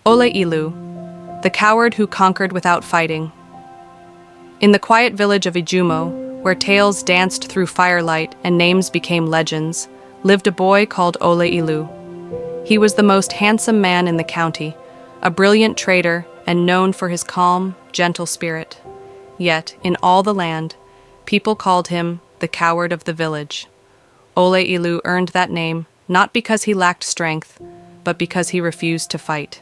Ole Ilu, the coward who conquered without fighting. In the quiet village of Ijumo, where tales danced through firelight and names became legends, lived a boy called Ole Ilu. He was the most handsome man in the county, a brilliant trader and known for his calm, gentle spirit. Yet, in all the land, people called him the coward of the village. Ole Ilu earned that name not because he lacked strength, but because he refused to fight.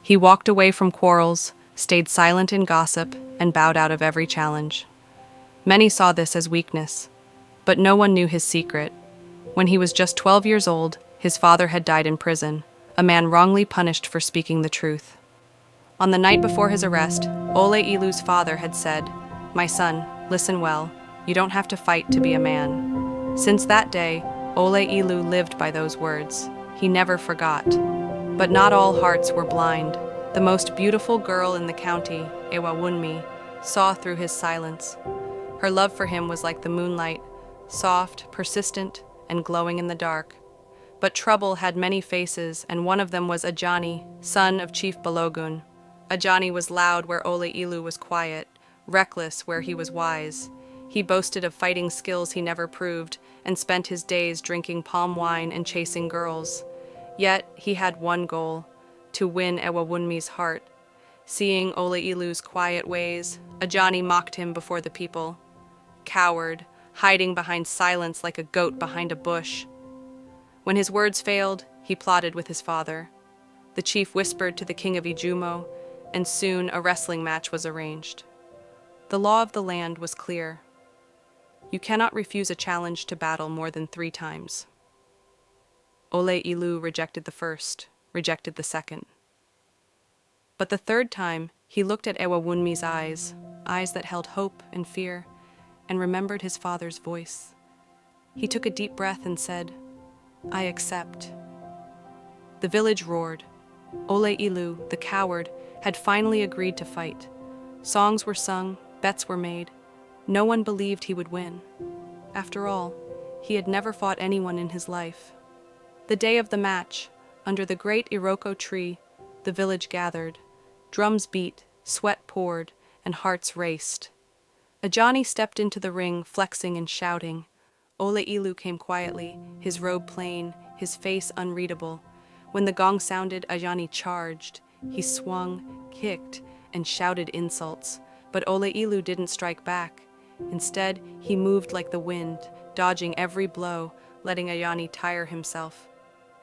He walked away from quarrels, stayed silent in gossip, and bowed out of every challenge. Many saw this as weakness, but no one knew his secret. When he was just 12 years old, his father had died in prison, a man wrongly punished for speaking the truth. On the night before his arrest, Ole Ilu's father had said, "My son, listen well, you don't have to fight to be a man." Since that day, Ole Ilu lived by those words. He never forgot. But not all hearts were blind. The most beautiful girl in the county, Ewa Wunmi, saw through his silence. Her love for him was like the moonlight, soft, persistent, and glowing in the dark. But trouble had many faces, and one of them was Ajani, son of Chief Balogun. Ajani was loud where Ole Ilu was quiet, reckless where he was wise. He boasted of fighting skills he never proved, and spent his days drinking palm wine and chasing girls. Yet he had one goal, to win Ewa Wunmi's heart. Seeing Ole Ilu's quiet ways, Ajani mocked him before the people. Coward, hiding behind silence like a goat behind a bush. When his words failed, he plotted with his father. The chief whispered to the king of Ijumo, and soon a wrestling match was arranged. The law of the land was clear. You cannot refuse a challenge to battle more than 3 times. Ole Ilu rejected the first, rejected the second. But the 3rd time, he looked at Ewa Wunmi's eyes that held hope and fear, and remembered his father's voice. He took a deep breath and said, "I accept." The village roared. Ole Ilu, the coward, had finally agreed to fight. Songs were sung, bets were made. No one believed he would win. After all, he had never fought anyone in his life. The day of the match, under the great Iroko tree, the village gathered. Drums beat, sweat poured, and hearts raced. Ajani stepped into the ring, flexing and shouting. Ole Ilu came quietly, his robe plain, his face unreadable. When the gong sounded, Ajani charged. He swung, kicked, and shouted insults. But Ole Ilu didn't strike back. Instead, he moved like the wind, dodging every blow, letting Ajani tire himself.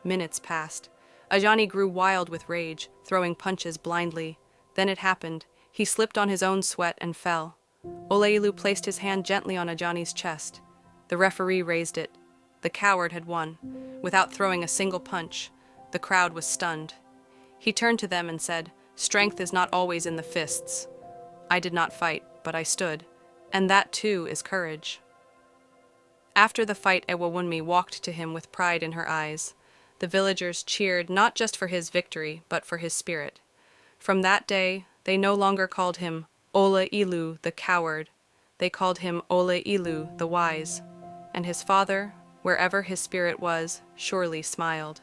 Minutes passed. Ajani grew wild with rage, throwing punches blindly. Then it happened. He slipped on his own sweat and fell. Ole Ilu placed his hand gently on Ajani's chest. The referee raised it. The coward had won. Without throwing a single punch, the crowd was stunned. He turned to them and said, "Strength is not always in the fists. I did not fight, but I stood. And that too is courage." After the fight, Ewa Wunmi walked to him with pride in her eyes. The villagers cheered not just for his victory, but for his spirit. From that day, they no longer called him Ole Ilu the coward. They called him Ole Ilu the wise. And his father, wherever his spirit was, surely smiled.